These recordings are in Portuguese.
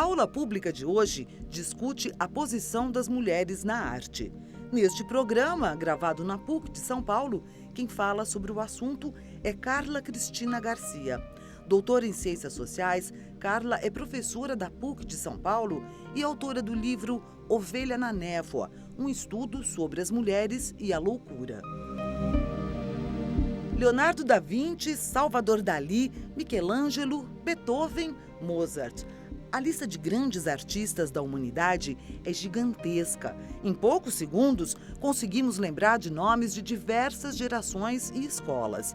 aula pública de hoje discute a posição das mulheres na arte. Neste programa, gravado na PUC de São Paulo, quem fala sobre o assunto é Carla Cristina Garcia. Doutora em Ciências Sociais, Carla é professora da PUC de São Paulo e autora do livro Ovelha na Névoa, um estudo sobre as mulheres e a loucura. Leonardo da Vinci, Salvador Dalí, Michelangelo, Beethoven, Mozart. A lista de grandes artistas da humanidade é gigantesca. Em poucos segundos, conseguimos lembrar de nomes de diversas gerações e escolas.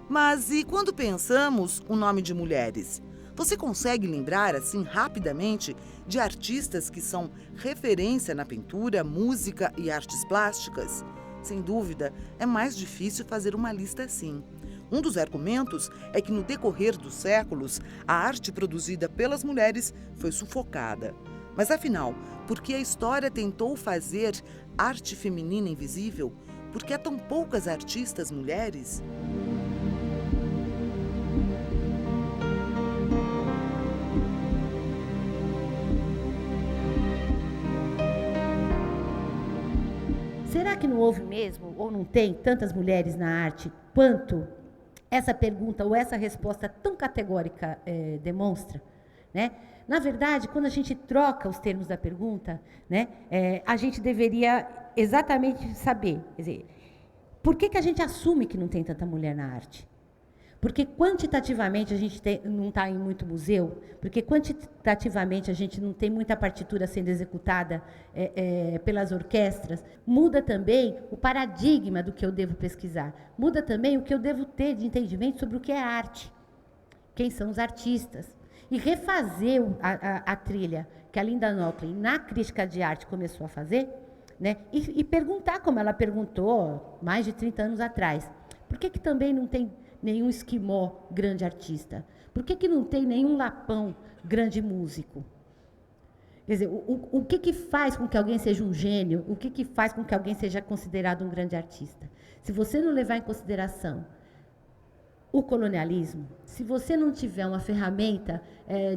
Mas e quando pensamos o nome de mulheres? Você consegue lembrar, assim, rapidamente, de artistas que são referência na pintura, música e artes plásticas? Sem dúvida, é mais difícil fazer uma lista assim. Um dos argumentos é que, no decorrer dos séculos, a arte produzida pelas mulheres foi sufocada. Mas, afinal, por que a história tentou fazer arte feminina invisível? Por que há tão poucas artistas mulheres? Será que não houve mesmo, ou não tem, tantas mulheres na arte quanto essa pergunta ou essa resposta tão categórica demonstra? Né? Na verdade, quando a gente troca os termos da pergunta, né, a gente deveria exatamente saber, quer dizer, por que a gente assume que não tem tanta mulher na arte? Porque quantitativamente a gente não está em muito museu, porque quantitativamente a gente não tem muita partitura sendo executada pelas orquestras, muda também o paradigma do que eu devo pesquisar, muda também o que eu devo ter de entendimento sobre o que é arte, quem são os artistas. E refazer a trilha que a Linda Nochlin, na crítica de arte, começou a fazer, né, e perguntar, como ela perguntou mais de 30 anos atrás, por que também não tem nenhum esquimó grande artista? Por que não tem nenhum lapão grande músico? Quer dizer, o que faz com que alguém seja um gênio? O que faz com que alguém seja considerado um grande artista? Se você não levar em consideração o colonialismo, se você não tiver uma ferramenta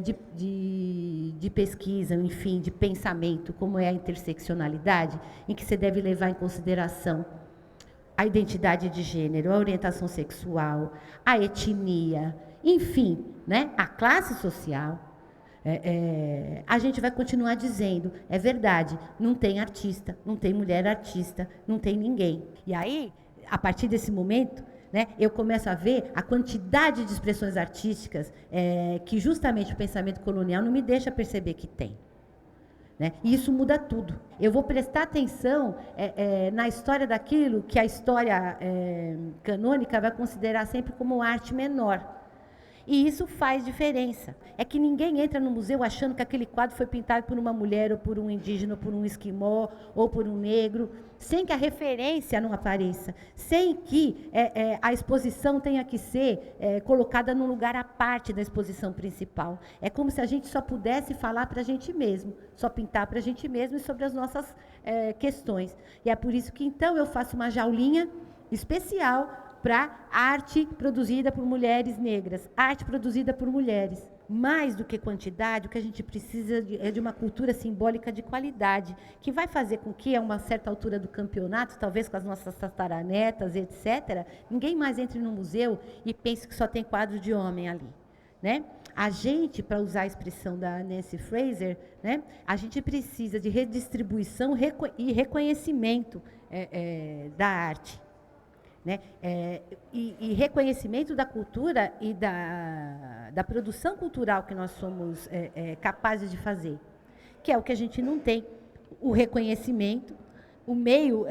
de pesquisa, enfim, de pensamento, como é a interseccionalidade, em que você deve levar em consideração a identidade de gênero, a orientação sexual, a etnia, enfim, né, a classe social, a gente vai continuar dizendo, é verdade, não tem artista, não tem mulher artista, não tem ninguém. E aí, a partir desse momento, né, eu começo a ver a quantidade de expressões artísticas que justamente o pensamento colonial não me deixa perceber que tem. Né? E isso muda tudo. Eu vou prestar atenção na história daquilo que a história canônica vai considerar sempre como arte menor. E isso faz diferença. É que ninguém entra no museu achando que aquele quadro foi pintado por uma mulher, ou por um indígena, ou por um esquimó, ou por um negro, sem que a referência não apareça, sem que a exposição tenha que ser colocada num lugar à parte da exposição principal. É como se a gente só pudesse falar para a gente mesmo, só pintar para a gente mesmo e sobre as nossas questões. E é por isso que, então, eu faço uma jaulinha especial para arte produzida por mulheres negras, arte produzida por mulheres. Mais do que quantidade, o que a gente precisa é de uma cultura simbólica de qualidade, que vai fazer com que, a uma certa altura do campeonato, talvez com as nossas tataranetas, etc., ninguém mais entre no museu e pense que só tem quadro de homem ali. Né? A gente, para usar a expressão da Nancy Fraser, né, a gente precisa de redistribuição e reconhecimento da arte. Né? E reconhecimento da cultura e da produção cultural que nós somos capazes de fazer, que é o que a gente não tem, o reconhecimento, o meio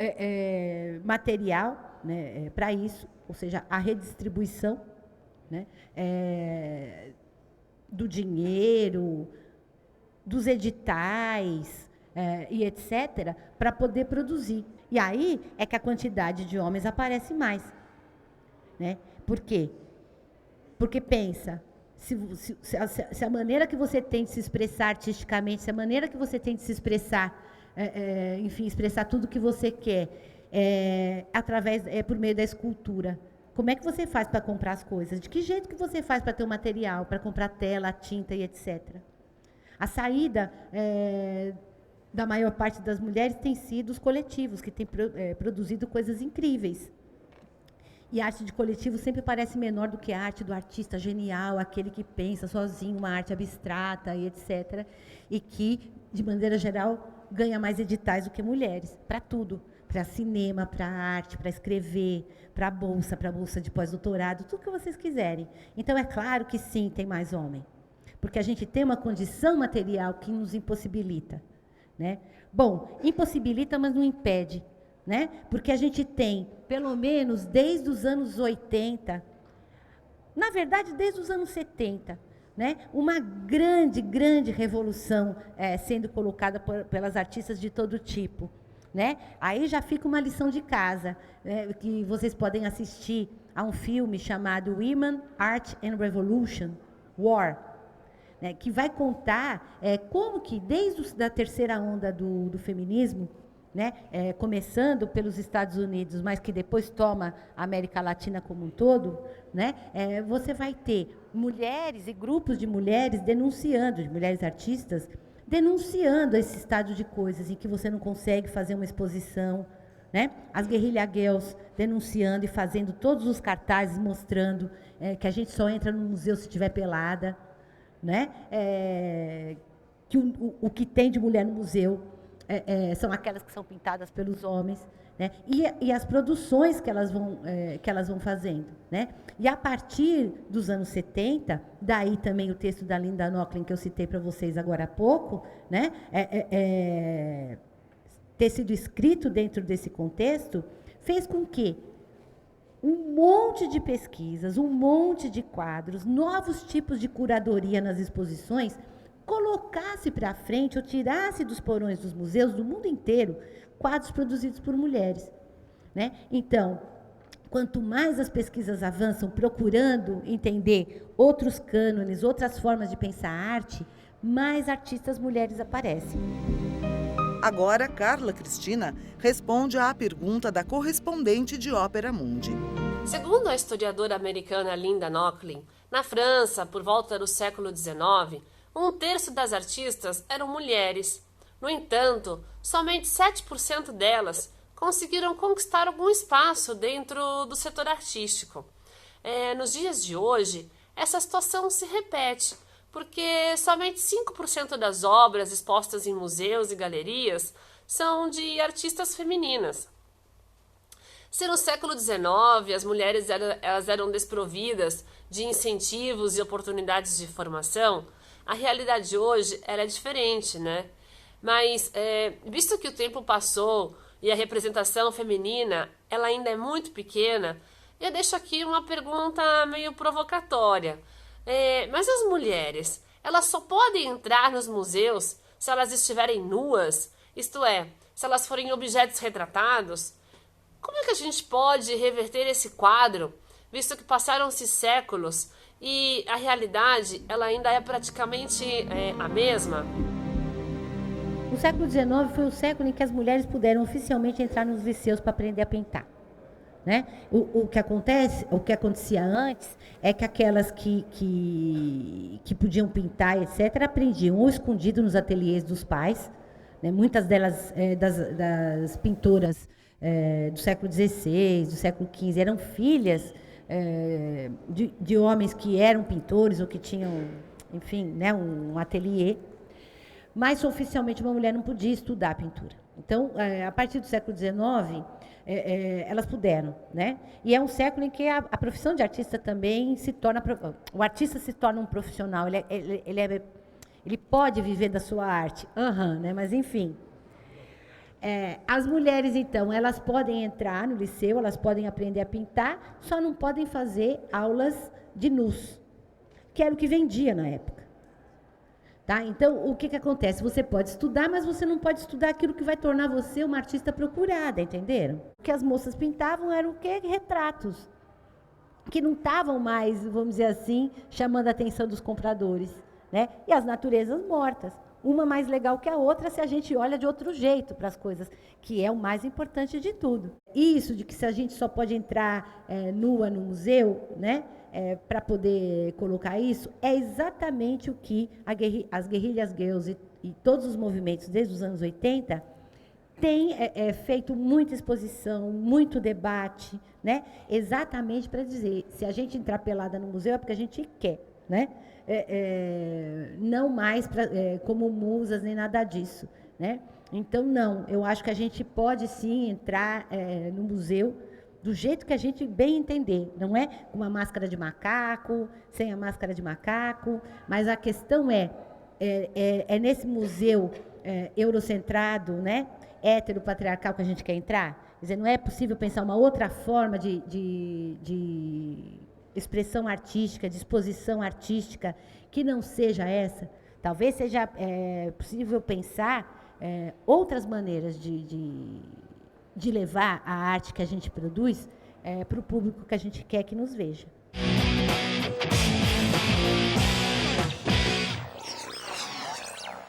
material, né, para isso, ou seja, a redistribuição, né, do dinheiro, dos editais, e etc., para poder produzir. E aí é que a quantidade de homens aparece mais. Né? Por quê? Porque pensa, se a maneira que você tem de se expressar artisticamente, se a maneira que você tem de se expressar, enfim, expressar tudo o que você quer, por meio da escultura. Como é que você faz para comprar as coisas? De que jeito que você faz para ter o material, para comprar tela, tinta e etc.? A saída da maior parte das mulheres tem sido os coletivos, que têm produzido coisas incríveis. E a arte de coletivo sempre parece menor do que a arte do artista genial, aquele que pensa sozinho, uma arte abstrata e etc. E que, de maneira geral, ganha mais editais do que mulheres, para tudo. Para cinema, para arte, para escrever, para bolsa de pós-doutorado, tudo que vocês quiserem. Então, é claro que sim, tem mais homem. Porque a gente tem uma condição material que nos impossibilita. Né? Bom, impossibilita, mas não impede. Né? Porque a gente tem, pelo menos desde os anos 80, na verdade, desde os anos 70, né? Uma grande revolução sendo colocada pelas artistas de todo tipo. Né? Aí já fica uma lição de casa, que vocês podem assistir a um filme chamado Women, Art and Revolution, War, né? Que vai contar como que, desde a terceira onda do feminismo, né, começando pelos Estados Unidos, mas que depois toma a América Latina como um todo, né, você vai ter mulheres e grupos de mulheres denunciando, de mulheres artistas, denunciando esse estado de coisas em que você não consegue fazer uma exposição, né? As guerrilha girls denunciando e fazendo todos os cartazes mostrando que a gente só entra no museu se estiver pelada, né? Que o que tem de mulher no museu são aquelas que são pintadas pelos homens, né? E as produções que elas vão fazendo, né? E a partir dos anos 70, daí também o texto da Linda Nochlin, que eu citei para vocês agora há pouco, né? Ter sido escrito dentro desse contexto, fez com que um monte de pesquisas, um monte de quadros, novos tipos de curadoria nas exposições, colocasse para frente ou tirasse dos porões dos museus do mundo inteiro quadros produzidos por mulheres. Né? Então, quanto mais as pesquisas avançam procurando entender outros cânones, outras formas de pensar a arte, mais artistas mulheres aparecem. Agora, Carla Cristina responde à pergunta da correspondente de Ópera Mundi. Segundo a historiadora americana Linda Nochlin, na França, por volta do século XIX, 1/3 das artistas eram mulheres. No entanto, somente 7% delas conseguiram conquistar algum espaço dentro do setor artístico. Nos dias de hoje, essa situação se repete, porque somente 5% das obras expostas em museus e galerias são de artistas femininas. Se no século XIX as mulheres elas eram desprovidas de incentivos e oportunidades de formação, a realidade hoje ela é diferente, né? Mas, visto que o tempo passou e a representação feminina ela ainda é muito pequena, eu deixo aqui uma pergunta meio provocatória. Mas as mulheres, elas só podem entrar nos museus se elas estiverem nuas? Isto é, se elas forem objetos retratados? Como é que a gente pode reverter esse quadro, visto que passaram-se séculos e a realidade ela ainda é praticamente a mesma? O século XIX foi o século em que as mulheres puderam oficialmente entrar nos liceus para aprender a pintar. Né? O que acontecia antes é que aquelas que podiam pintar, etc., aprendiam ou escondido nos ateliês dos pais, né? Muitas delas, das pintoras do século XVI, do século XV, eram filhas de homens que eram pintores ou que tinham, enfim, né, um ateliê, mas oficialmente uma mulher não podia estudar pintura. Então, a partir do século XIX, elas puderam, né? E é um século em que a profissão de artista também se torna... O artista se torna um profissional, ele pode viver da sua arte, né? Mas, enfim. As mulheres, então, elas podem entrar no liceu, elas podem aprender a pintar, só não podem fazer aulas de nus, que era o que vendia na época. Tá? Então, o que acontece? Você pode estudar, mas você não pode estudar aquilo que vai tornar você uma artista procurada, entenderam? O que as moças pintavam eram o quê? Retratos, que não estavam mais, vamos dizer assim, chamando a atenção dos compradores, né? E as naturezas mortas. uma mais legal que a outra se a gente olha de outro jeito para as coisas, que é o mais importante de tudo. Isso de que se a gente só pode entrar nua no museu, né, para poder colocar isso, é exatamente o que as guerrilhas girls e todos os movimentos desde os anos 80 têm feito muita exposição, muito debate, né, exatamente para dizer, se a gente entrar pelada no museu é porque a gente quer, né? Não mais como musas nem nada disso, né? Então, não, eu acho que a gente pode sim entrar no museu do jeito que a gente bem entender, não é com uma máscara de macaco, sem a máscara de macaco, mas a questão é nesse museu eurocentrado, né, heteropatriarcal que a gente quer entrar. Quer dizer, não é possível pensar uma outra forma de expressão artística, de exposição artística, que não seja essa. Talvez seja possível pensar outras maneiras de levar a arte que a gente produz para o público que a gente quer que nos veja.